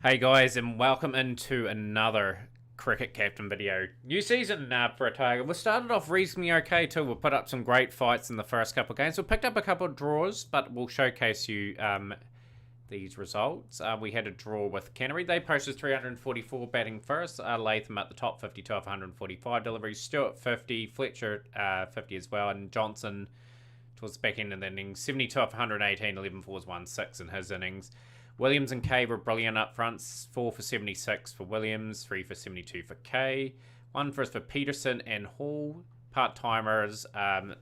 Hey guys, and welcome into another cricket captain video. New season for Otago. We started off reasonably okay too. We put up some great fights in the first couple of games. We picked up a couple of draws, but we'll showcase you these results. We had a draw with Canterbury. They posted 344 batting first. Latham at the top, 52 off 145 deliveries. Stewart 50, Fletcher 50 as well, and Johnson towards the back end of the innings, 72 off 118, 11 fours, 1 6 in his innings. Williams and Kay were brilliant up front. 4 for 76 for Williams, 3 for 72 for Kay. 1 first for Peterson and Hall. Part-timers,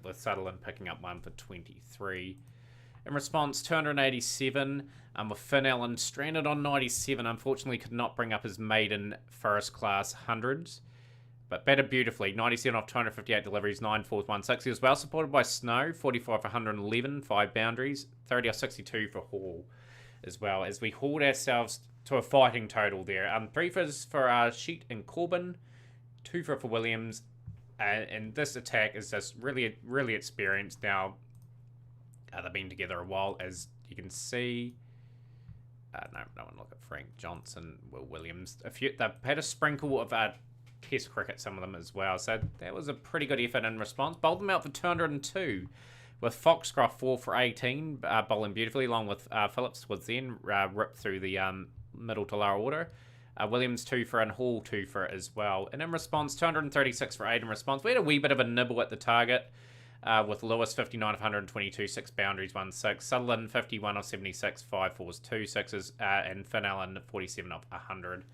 with Sutherland picking up 1 for 23. In response, 287, with Finn Allen stranded on 97. Unfortunately, could not bring up his maiden first-class hundreds, but batted beautifully. 97 off 258 deliveries, 9 fours, 1 6. He was well supported by Snow, 45 for 111, 5 boundaries, 30 off 62 for Hall, as well as we hauled ourselves to a fighting total there. 3 for Sheet and Corbin, 2 for Williams, and this attack is just really experienced now. They've been together a while, as you can see. No one look at Frank Johnson, Will Williams. They've had a sprinkle of Test cricket, some of them as well. So that was a pretty good effort in response. Bowled them out for 202. With Foxcroft 4 for 18, bowling beautifully, along with Phillips was then ripped through the middle to lower order. Williams 2 for and Hall 2 for as well. And in response, 236 for 8 in response. We had a wee bit of a nibble at the target, with Lewis 59 of 122, 6 boundaries, 1 6. Sutherland 51 of 76, 5 fours, 2 sixes, and Finn Allen 47 of 100.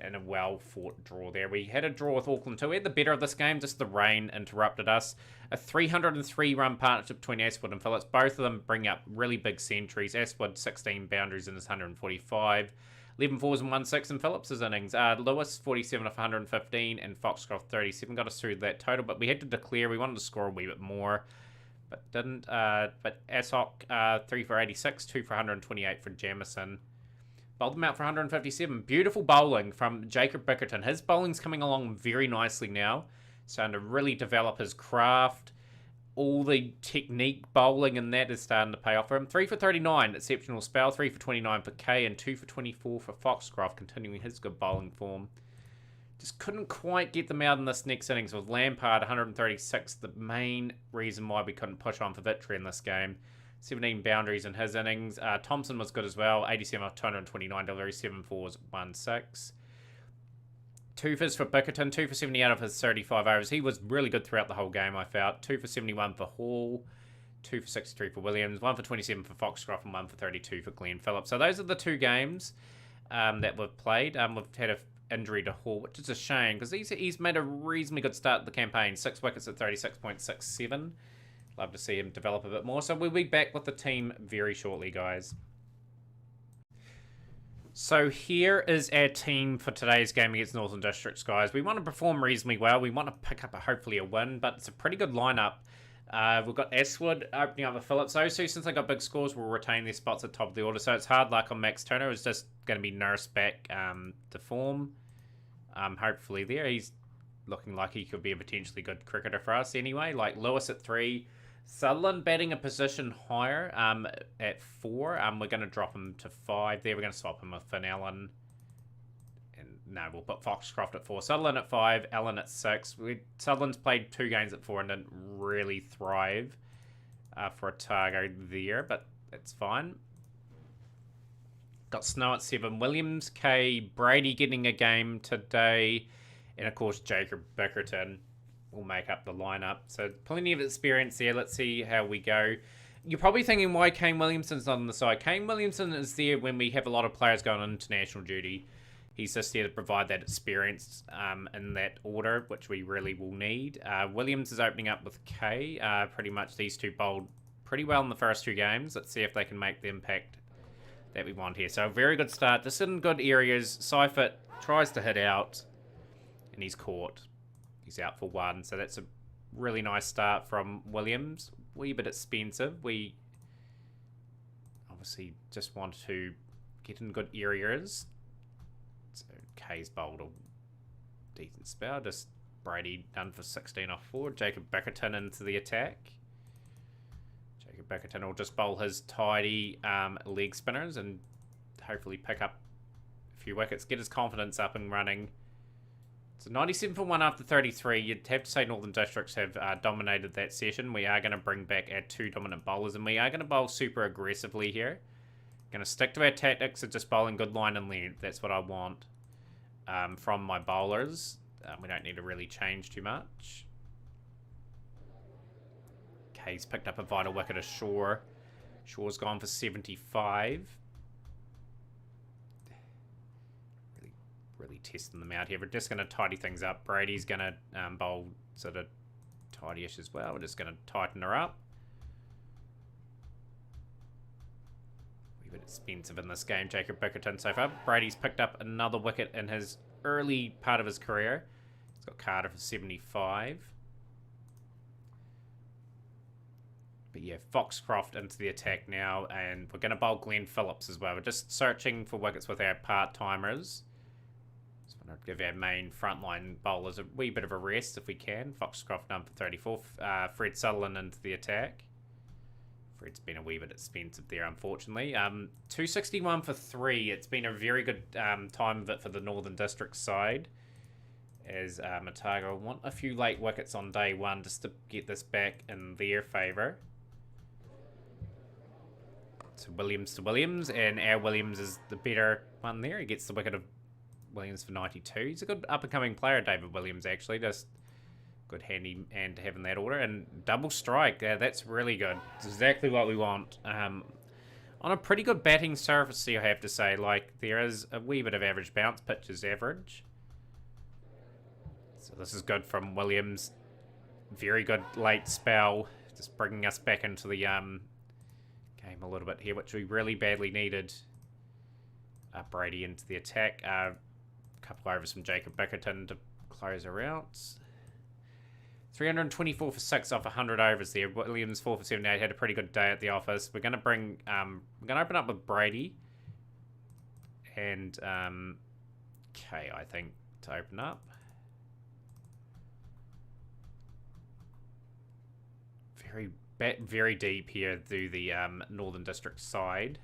And a well-fought draw there. We had a draw with Auckland too. We had the better of this game, just the rain interrupted us. A 303-run partnership between Aswood and Phillips. Both of them bring up really big centuries. Aswood 16 boundaries in his 145. 11 fours and 1 6 in Phillips' innings. Lewis 47 of 115 and Foxcroft 37 got us through that total. But we had to declare we wanted to score a wee bit more, but didn't. But Asok 3 for 86, 2 for 128 for Jamison. Bowled them out for 157. Beautiful bowling from Jacob Bickerton. His bowling's coming along very nicely now. Starting to really develop his craft. All the technique bowling and that is starting to pay off for him. 3 for 39, exceptional spell. 3 for 29 for Kay and 2 for 24 for Foxcroft, continuing his good bowling form. Just couldn't quite get them out in this next innings with Lampard 136. The main reason why we couldn't push on for victory in this game. 17 boundaries in his innings. Thompson was good as well. 87 off 229 deliveries, 7 fours, 1 6. 2 for Bickerton, 2 for 70 out of his 35 overs. He was really good throughout the whole game, I felt. 2 for 71 for Hall, 2 for 63 for Williams, 1 for 27 for Foxcroft, and 1 for 32 for Glenn Phillips. So those are the 2 games that we've played. We've had an injury to Hall, which is a shame because he's made a reasonably good start to the campaign. 6 wickets at 36.67. Love to see him develop a bit more. So we'll be back with the team very shortly, guys. So here is our team for today's game against Northern Districts, guys. We want to perform reasonably well. We want to pick up hopefully a win, but it's a pretty good lineup. We've got Aswood opening up with Phillips. Those two, since they got big scores, will retain their spots at top of the order. So it's hard luck on Max Turner. It's just going to be nursed back to form. Hopefully there. He's looking like he could be a potentially good cricketer for us anyway. Like Lewis at 3. Sutherland batting a position higher at 4. We're going to drop him to 5 there. We're going to swap him with Finn Allen. And no, we'll put Foxcroft at 4. Sutherland at 5. Allen at 6. Sutherland's played 2 games at 4 and didn't really thrive for Otago there, but it's fine. Got Snow at 7. Williams, Kay, Brady getting a game today. And, of course, Jacob Bickerton will make up the lineup. So plenty of experience there. Let's see how we go. You're probably thinking why Kane Williamson's not on the side. Kane Williamson is there when we have a lot of players going on international duty. He's just there to provide that experience in that order, which we really will need. Williams is opening up with Kay. Pretty much these two bowled pretty well in the first 2 games. Let's see if they can make the impact that we want here. So a very good start. Just in good areas. Seifert tries to hit out and he's caught. He's out for 1, so that's a really nice start from Williams. Wee bit expensive. We obviously just want to get in good areas. So Kay's bowled a decent spell. Just Brady done for 16 off 4. Jacob Bickerton into the attack. Jacob Bickerton will just bowl his tidy leg spinners and hopefully pick up a few wickets, get his confidence up and running. So 97 for 1 after 33. You'd have to say Northern Districts have dominated that session. We are going to bring back our 2 dominant bowlers, and we are going to bowl super aggressively here. Going to stick to our tactics of just bowling good line and length. That's what I want from my bowlers. We don't need to really change too much. Okay, he's picked up a vital wicket ashore. Shaw's gone for 75. Really testing them out here. We're just going to tidy things up. Brady's going to bowl sort of tidy-ish as well. We're just going to tighten her up. A bit expensive in this game, Jacob Bickerton so far. Brady's picked up another wicket in his early part of his career. He's got Carter for 75. But yeah, Foxcroft into the attack now, and we're going to bowl Glenn Phillips as well. We're just searching for wickets with our part-timers. Just want to give our main frontline bowlers a wee bit of a rest if we can. Foxcroft number 34. Fred Sutherland into the attack. Fred's been a wee bit expensive there, unfortunately. 261 for 3. It's been a very good time of it for the Northern District side. As Otago want a few late wickets on day 1 just to get this back in their favour. So Williams, and our Williams is the better one there. He gets the wicket of Williams for 92. He's a good up-and-coming player, David Williams, actually. Just good handy and to have in that order. And double strike, that's really good. It's exactly what we want. On a pretty good batting surface, I have to say. Like, there is a wee bit of average bounce. Pitch is average. So this is good from Williams. Very good late spell. Just bringing us back into the game a little bit here, which we really badly needed. Brady into the attack. A couple overs from Jacob Bickerton to close her out. 324 for 6 off 100 overs there. Williams 4 for 78. Had a pretty good day at the office. We're going to bring... we're going to open up with Brady. And... okay, I think, to open up. Very deep here through the Northern District side.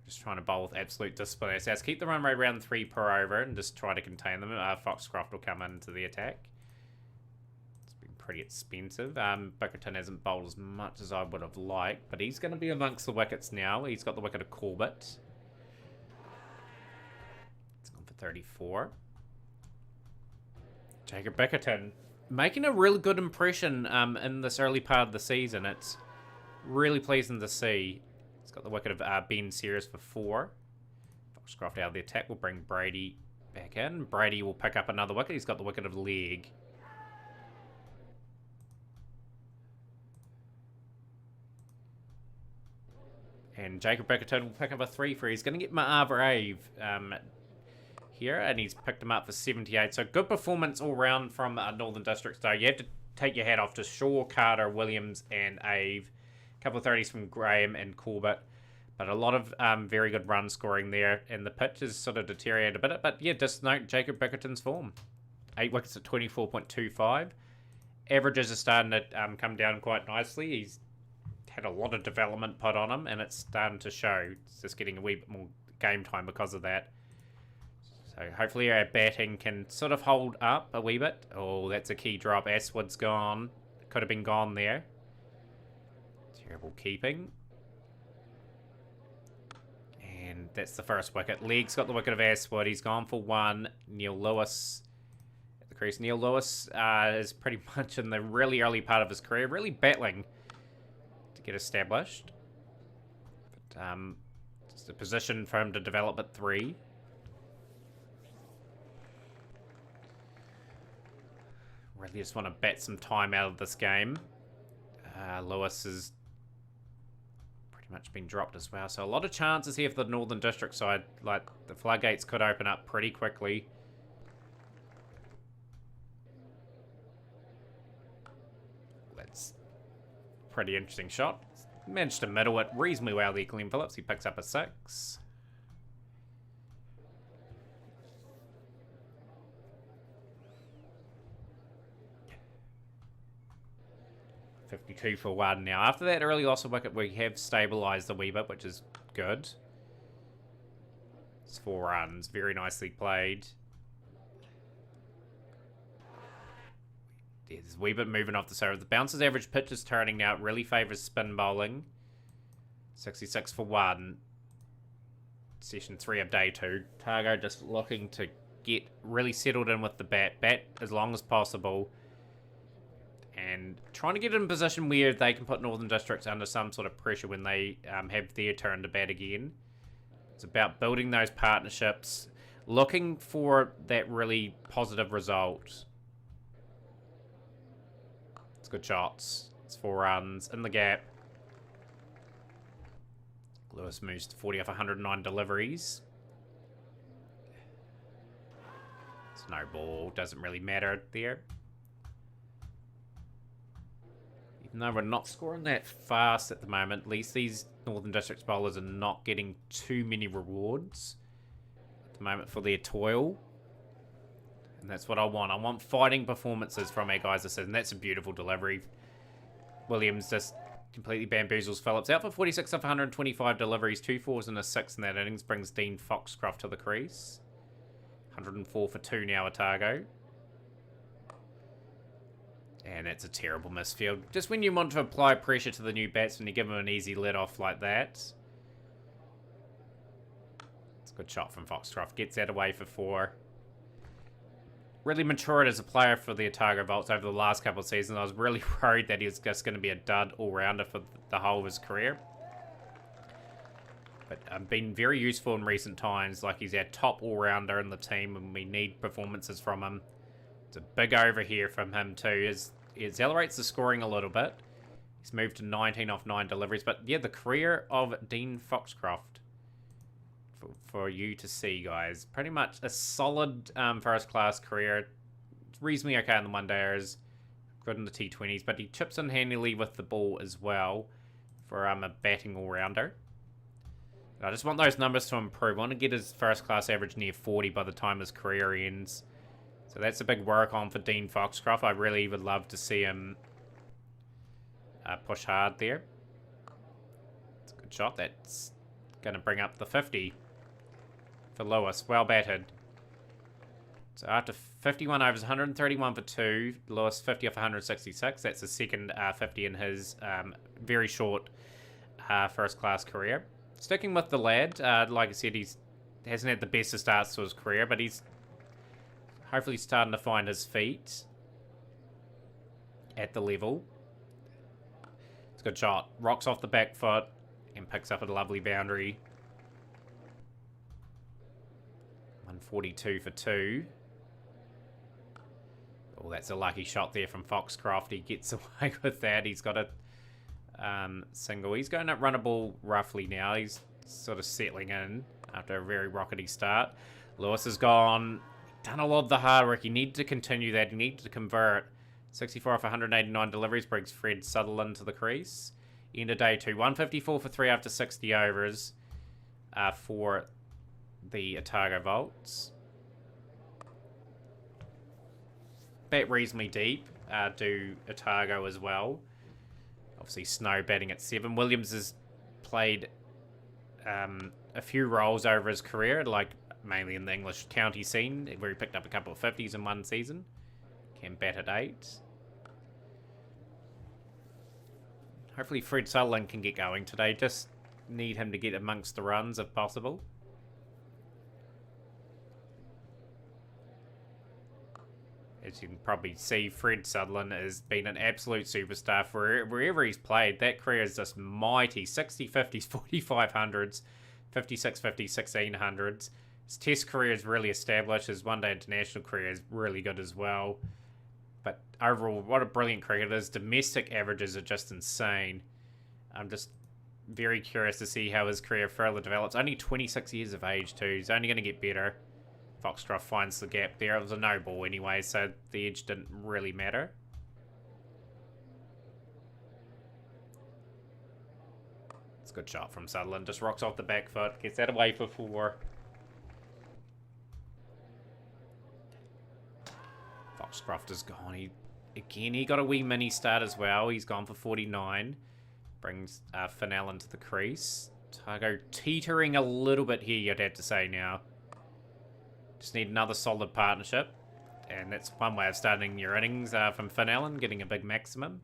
Just trying to bowl with absolute discipline. So let's keep the run rate around 3 per over and just try to contain them. Foxcroft will come into the attack. It's been pretty expensive. Bickerton hasn't bowled as much as I would have liked, but he's going to be amongst the wickets now. He's got the wicket of Corbett. It's gone for 34. Jacob Bickerton making a really good impression in this early part of the season. It's really pleasing to see. He's got the wicket of Ben Sears for 4. Foxcroft out of the attack will bring Brady back in. Brady will pick up another wicket. He's got the wicket of Legg. And Jacob Bickerton will pick up a 3 for. He's going to get Ma'ava Ave here, and he's picked him up for 78. So good performance all round from Northern Districts, though. You have to take your hat off to Shaw, Carter, Williams, and Ave. A couple of 30s from Graham and Corbett. But a lot of very good run scoring there, and the pitch has sort of deteriorated a bit. But yeah, just note Jacob Bickerton's form. 8 wickets at 24.25. Averages are starting to come down quite nicely. He's had a lot of development put on him, and it's starting to show. It's just getting a wee bit more game time because of that. So hopefully our batting can sort of hold up a wee bit. Oh, that's a key drop. Aswood's gone. Could have been gone there. Terrible keeping. And that's the first wicket. Legg's got the wicket of Aswood. He's gone for 1. Neil Lewis at the crease. Neil Lewis is pretty much in the really early part of his career, really battling to get established. But just a position for him to develop at 3. Really just want to bat some time out of this game. Lewis has pretty much been dropped as well. So a lot of chances here for the Northern District side. Like, the floodgates could open up pretty quickly. That's a pretty interesting shot. Managed to middle it reasonably well there, Glenn Phillips. He picks up a 6. 52 for 1 now. After that early loss of wicket, we have stabilised a wee bit, which is good. It's 4 runs. Very nicely played. There's a wee bit moving off the side. The bouncer's average pitch is turning now. It really favours spin bowling. 66 for 1. Session 3 of day 2. Otago just looking to get really settled in with the bat. Bat as long as possible. And trying to get in a position where they can put Northern Districts under some sort of pressure when they have their turn to bat again. It's about building those partnerships. Looking for that really positive result. It's good shots. It's 4 runs in the gap. Lewis moves to 40 off 109 deliveries. It's no ball. Doesn't really matter there. Even though we're not scoring that fast at the moment, at least these Northern Districts bowlers are not getting too many rewards at the moment for their toil. And that's what I want. I want fighting performances from our guys this season. That's a beautiful delivery. Williams just completely bamboozles Phillips. Out for 46 off 125 deliveries. 2 fours and a 6 in that innings. Brings Dean Foxcroft to the crease. 104 for 2 now, Otago. And that's a terrible misfield. Just when you want to apply pressure to the new batsman, you give him an easy let off like that. It's a good shot from Foxcroft. Gets that away for 4. Really matured as a player for the Otago Volts over the last couple of seasons. I was really worried that he was just going to be a dud all-rounder for the whole of his career. But been very useful in recent times. Like, he's our top all-rounder in the team and we need performances from him. It's a big over here from him too. It accelerates the scoring a little bit. He's moved to 19 off 9 deliveries. But yeah, the career of Dean Foxcroft for you to see, guys. Pretty much a solid first-class career. It's reasonably okay in the one-dayers. Good in the T20s. But he chips in handily with the ball as well for a batting all-rounder. I just want those numbers to improve. I want to get his first-class average near 40 by the time his career ends. So that's a big work on for Dean Foxcroft. I really would love to see him push hard there. It's a good shot. That's going to bring up the 50 for Lewis. Well batted. So after 51 overs, 131 for 2. Lewis 50 off 166. That's the second 50 in his very short first-class career. Sticking with the lad, like I said, he hasn't had the best of starts to his career, but he's hopefully starting to find his feet at the level. It's a good shot. Rocks off the back foot and picks up a lovely boundary. 142 for 2. Oh, that's a lucky shot there from Foxcroft. He gets away with that. He's got a single. He's going to run a ball roughly now. He's sort of settling in after a very rockety start. Lewis has done a lot of the hard work. He needed to continue that. He needed to convert. 64 off 189 deliveries brings Fred Sutherland to the crease. End of day 2. 154 for 3 after 60 overs for the Otago Volts. Bat reasonably deep. Do Otago as well. Obviously, Snow batting at 7. Williams has played a few roles over his career, like mainly in the English county scene, where he picked up a couple of 50s in one season. Can bat at 8. Hopefully Fred Sutherland can get going today. Just need him to get amongst the runs if possible. As you can probably see, Fred Sutherland has been an absolute superstar for wherever he's played. That career is just mighty. 60 50s, 4500s, 56 50s, 1600s. His test career is really established. His one-day international career is really good as well. But overall, what a brilliant cricketer. His domestic averages are just insane. I'm just very curious to see how his career further develops. Only 26 years of age too. He's only going to get better. Foxcroft finds the gap there. It was a no ball anyway, so the edge didn't really matter. It's a good shot from Sutherland. Just rocks off the back foot. Gets that away for 4. Foxcroft is gone. He got a wee mini start as well. He's gone for 49. Brings Fennell into the crease. Otago teetering a little bit here, you'd have to say now. Just need another solid partnership. And that's one way of starting your innings from Finn Allen, getting a big maximum.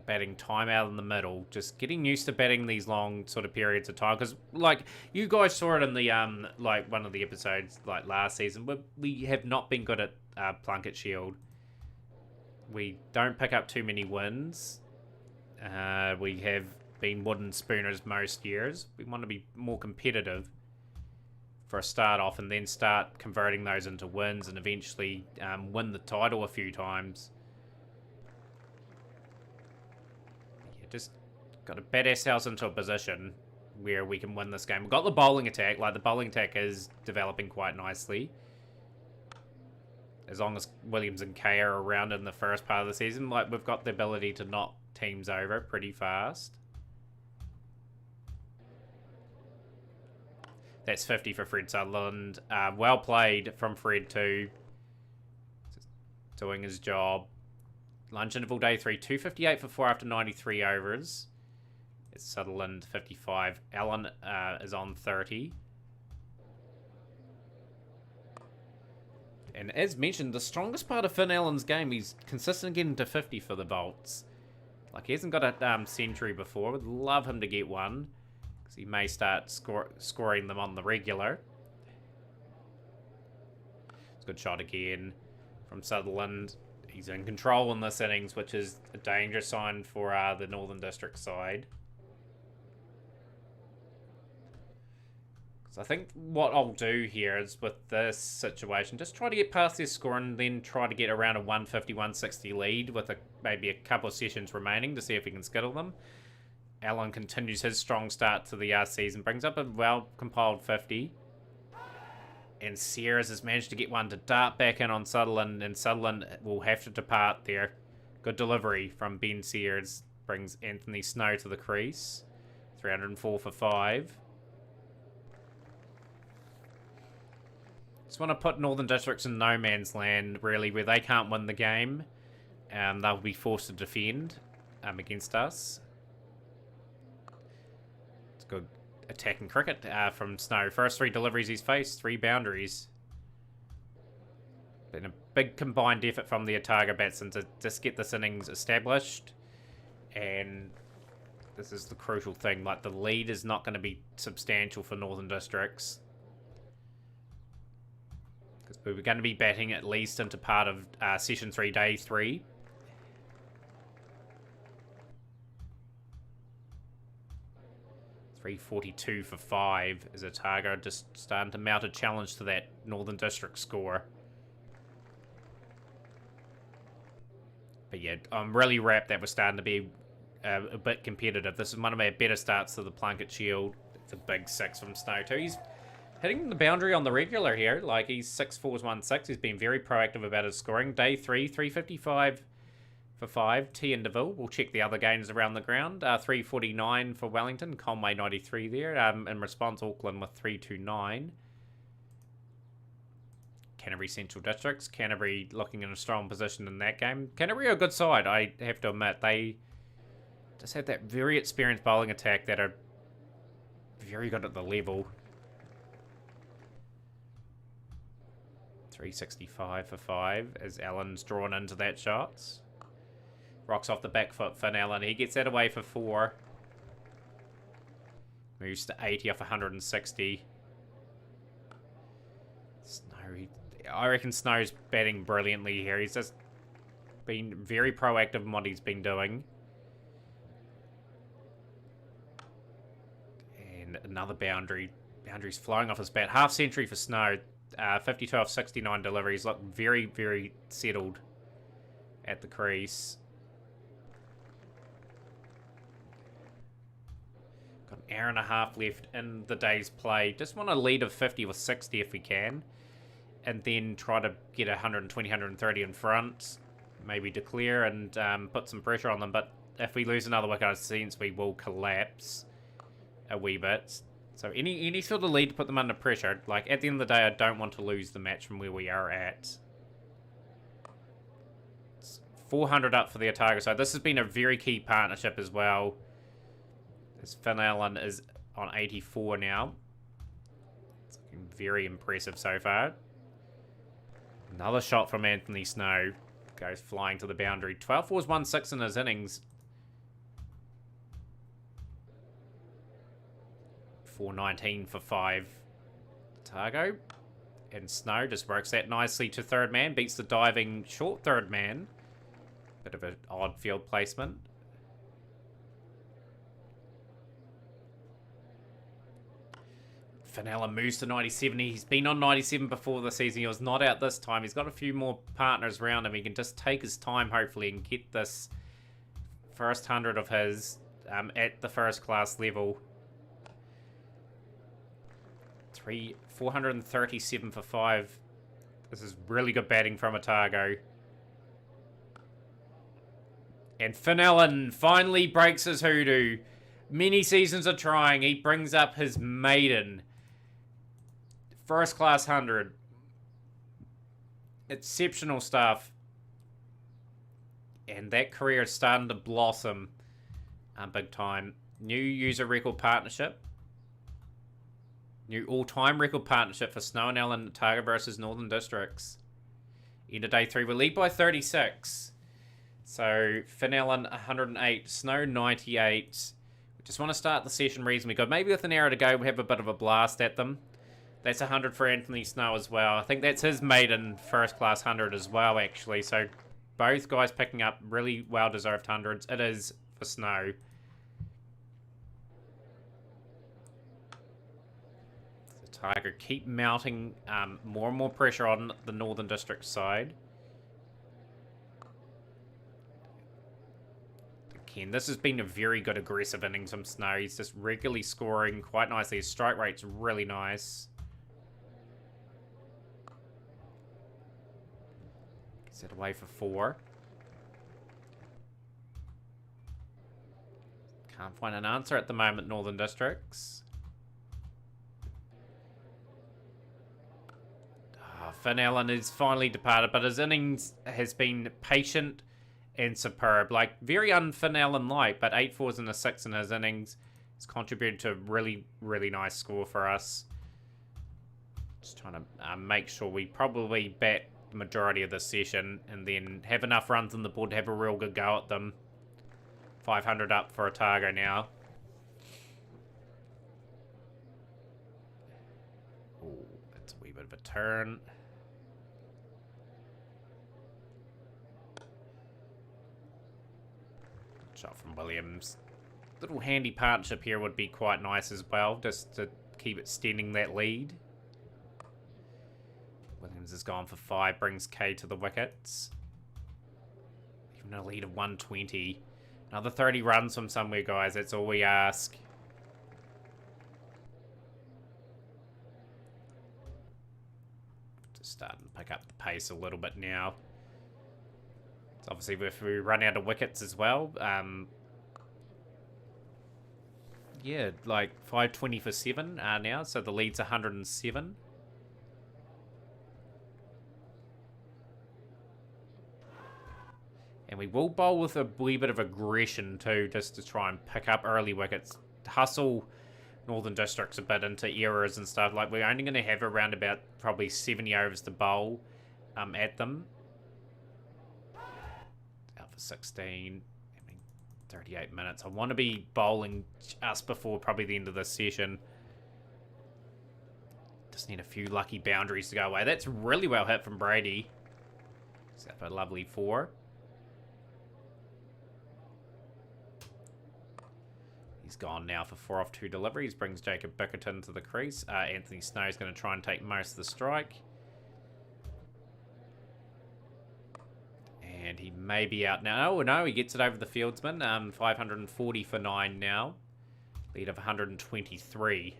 Batting time out in the middle. Just getting used to batting these long sort of periods of time. Because, like, you guys saw it in the, like, one of the episodes, like, last season. But we have not been good at Plunket Shield. We don't pick up too many wins. We have been wooden spooners most years. We want to be more competitive for a start off and then start converting those into wins and eventually win the title a few times. Yeah, just got to bat ourselves into a position where we can win this game. We've got the bowling attack. Like, the bowling attack is developing quite nicely. As long as Williams and Kay are around in the first part of the season, like, we've got the ability to knock teams over pretty fast. That's 50 for Fred Sutherland. Well played from Fred too. Doing his job. Lunch interval day 3. 258 for 4 after 93 overs. It's Sutherland 55. Allen is on 30. And as mentioned, the strongest part of Finn Allen's game, he's consistent getting to 50 for the Bolts. Like, he hasn't got a century before. Would love him to get one. Because he may start scoring them on the regular. It's a good shot again from Sutherland. He's in control in this innings, which is a dangerous sign for the Northern District side. So I think what I'll do here is, with this situation, just try to get past their score and then try to get around a 150, 160 lead with maybe a couple of sessions remaining to see if we can skittle them. Allen continues his strong start to the season, brings up a well-compiled 50. And Sears has managed to get one to dart back in on Sutherland, and Sutherland will have to depart there. Good delivery from Ben Sears, brings Anthony Snow to the crease. 304 for 5. Just want to put Northern Districts in no man's land, really, where they can't win the game. They'll be forced to defend against us. It's good attacking cricket from Snow. First 3 deliveries he's faced, 3 boundaries. Been a big combined effort from the Otago batsmen to just get this innings established. And this is the crucial thing. Like, the lead is not going to be substantial for Northern Districts. Because we were going to be batting at least into part of Session 3, Day 3. .342 for 5 is Otago just starting to mount a challenge to that Northern District score. But yeah, I'm really rapt that we're starting to be a bit competitive. This is one of our better starts to the Plunket Shield. It's a big 6 from Snow too. He's hitting the boundary on the regular here. Like, he's 6-4-1-6. He's been very proactive about his scoring. Day 3, 355 for 5. T. Indeville. We'll check the other games around the ground. 349 for Wellington. Conway 93 there. In response, Auckland with 329. Canterbury Central Districts. Canterbury looking in a strong position in that game. Canterbury are a good side, I have to admit. They just have that very experienced bowling attack that are very good at the level. 365 for 5 as Allen's drawn into that shots. Rocks off the back foot, Finn Allen. He gets that away for 4. Moves to 80 off 160. Snow, I reckon Snow's batting brilliantly here. He's just been very proactive in what he's been doing. And another boundary. Boundary's flowing off his bat. Half century for Snow. 52 off 69 deliveries. Look very, very settled at the crease. Got an hour and a half left in the day's play. Just want a lead of 50 or 60 if we can. And then try to get 120, 130 in front. Maybe declare and put some pressure on them. But if we lose another wicket, I sense we will collapse a wee bit. So any sort of lead to put them under pressure. Like, at the end of the day, I don't want to lose the match from where we are at. It's 400 up for the Otago side. This has been a very key partnership as well. As Finn Allen is on 84 now. It's looking very impressive so far. Another shot from Anthony Snow. Goes flying to the boundary. 12 fours, 1-6 in his innings. 419 for 5. Otago. And Snow just works that nicely to third man. Beats the diving short third man. Bit of an odd field placement. Finn moves to 97. He's been on 97 before the season. He was not out this time. He's got a few more partners around him. He can just take his time, hopefully, and get this first 100 of his at the first class level. 437 for 5. This is really good batting from Otago. And Finn Allen finally breaks his hoodoo. Many seasons of trying. He brings up his maiden first class 100. Exceptional stuff. And that career is starting to blossom big time. New user record partnership. New all-time record partnership for Snow and Allen Otago versus Northern Districts. End of day 3. We lead by 36. So Finn Allen 108. Snow 98. We just want to start the session reasonably good. Maybe with an hour to go, we have a bit of a blast at them. That's 100 for Anthony Snow as well. I think that's his maiden first class 100 as well, actually. So both guys picking up really well-deserved hundreds. It is for Snow. The Tiger keep mounting more and more pressure on the Northern District side. Again, this has been a very good aggressive innings from Snow. He's just regularly scoring quite nicely. His strike rate's really nice. Gets it away for 4. Can't find an answer at the moment, Northern Districts. Finn Allen is finally departed, but his innings has been patient and superb. Like, very un-Finn Allen-like, but 8 fours and a 6 in his innings. It's contributed to a really, really nice score for us. Just trying to make sure we probably bat the majority of this session and then have enough runs on the board to have a real good go at them. 500 up for Otago now. Oh, that's a wee bit of a turn. Shot from Williams. Little handy partnership here would be quite nice as well, just to keep extending that lead. Williams has gone for 5, brings K to the wickets. Even a lead of 120. Another 30 runs from somewhere, guys. That's all we ask. Just starting to pick up the pace a little bit now. So obviously, if we run out of wickets as well, yeah, like 520 for 7 now. So the lead's 107. And we will bowl with a wee bit of aggression too, just to try and pick up early wickets. Hustle Northern Districts a bit into errors and stuff. Like, we're only going to have around about probably 70 overs to bowl at them. Out for 16. 38 minutes. I want to be bowling just before probably the end of this session. Just need a few lucky boundaries to go away. That's really well hit from Brady. Except for a lovely 4. He's gone now for 4 off 2 deliveries. Brings Jacob Bickerton to the crease. Anthony Snow's going to try and take most of the strike. And he may be out now. Oh, no, he gets it over the fieldsman. 540 for 9 now. Lead of 123.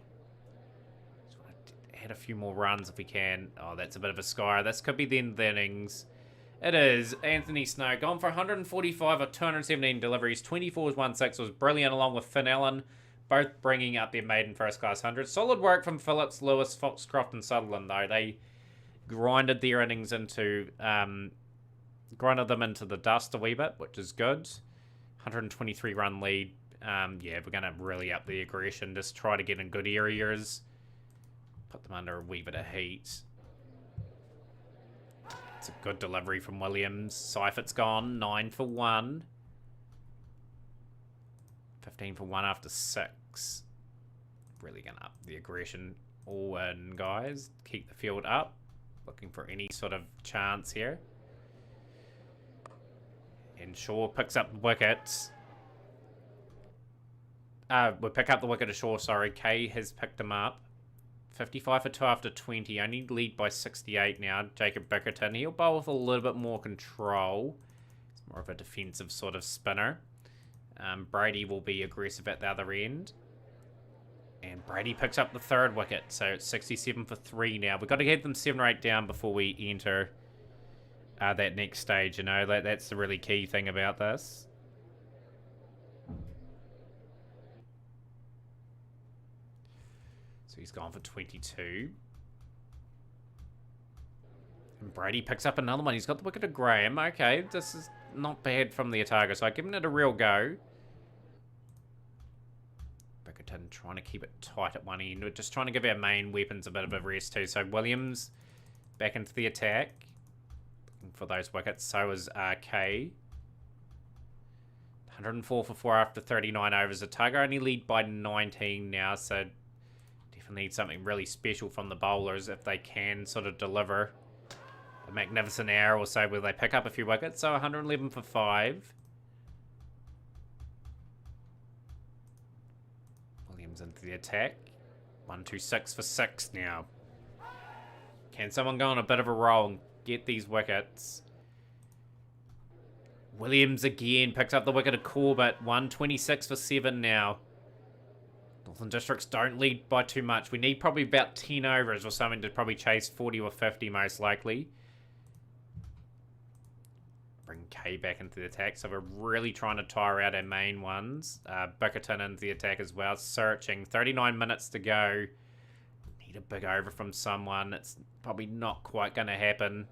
Just want to add a few more runs if we can. Oh, that's a bit of a sky. This could be the end of the innings. It is. Anthony Snow gone for 145 or 217 deliveries. 24s, 1-6 was brilliant, along with Finn Allen, both bringing up their maiden first class 100. Solid work from Phillips, Lewis, Foxcroft and Sutherland, though. They grinded their innings into grinded them into the dust a wee bit, which is good. 123 run lead. Yeah, we're going to really up the aggression. Just try to get in good areas. Put them under a wee bit of heat. It's a good delivery from Williams. Seifert's gone. 9 for 1. 15 for 1 after 6. Really going to up the aggression all in, guys. Keep the field up. Looking for any sort of chance here. And Shaw picks up the wickets. We pick up the wicket of Shaw, sorry. Kay has picked him up. 55 for 2 after 20. Only lead by 68 now. Jacob Bickerton. He'll bowl with a little bit more control. He's more of a defensive sort of spinner. Brady will be aggressive at the other end. And Brady picks up the third wicket. So it's 67 for 3 now. We've got to get them 7 or 8 down before we enter that next stage. You know, that's the really key thing about this. So he's gone for 22. And Brady picks up another one. He's got the wicket of Graham. Okay, this is not bad from the Otago side. Giving it a real go. Bickerton trying to keep it tight at one end. We're just trying to give our main weapons a bit of a rest too. So Williams back into the attack. Looking for those wickets. So is RK. 104 for 4 after 39 overs. Otago only lead by 19 now. So definitely need something really special from the bowlers if they can sort of deliver a magnificent hour or so where they pick up a few wickets. So 111 for 5. Williams into the attack. 126 for 6 now. Can someone go on a bit of a roll and get these wickets? Williams again picks up the wicket of Corbett. 126 for 7 now. Northern Districts don't lead by too much. We need probably about 10 overs or something to probably chase 40 or 50 most likely. Bring K back into the attack. So we're really trying to tire out our main ones. Bickerton into the attack as well. Searching. 39 minutes to go. Need a big over from someone. It's probably not quite going to happen.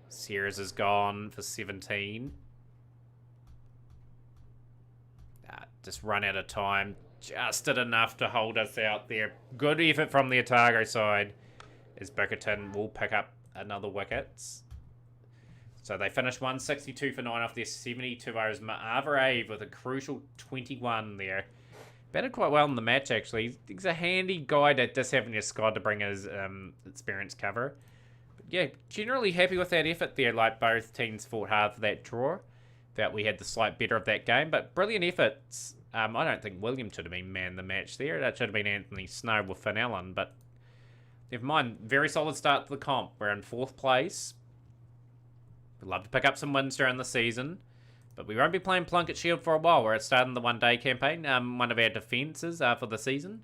Sears is gone for 17. Just run out of time. Just did enough to hold us out there. Good effort from the Otago side. As Bickerton will pick up another wickets. So they finished 162 for 9 off their 72 overs. Ma'avra with a crucial 21 there. Batted quite well in the match, actually. He's a handy guy to just have in your squad to bring his experience cover. But yeah, generally happy with that effort there. Like, both teams fought hard for that draw. That we had the slight better of that game, but brilliant efforts. I don't think William should have been man the match there. That should have been Anthony Snow with Finn Allen, but never mind. Very solid start to the comp. We're in 4th place. We'd love to pick up some wins during the season, but we won't be playing Plunket Shield for a while. We're starting the one-day campaign, one of our defences for the season.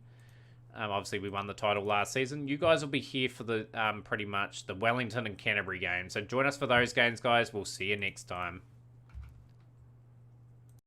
Obviously, we won the title last season. You guys will be here for the pretty much the Wellington and Canterbury games, so join us for those games, guys. We'll see you next time.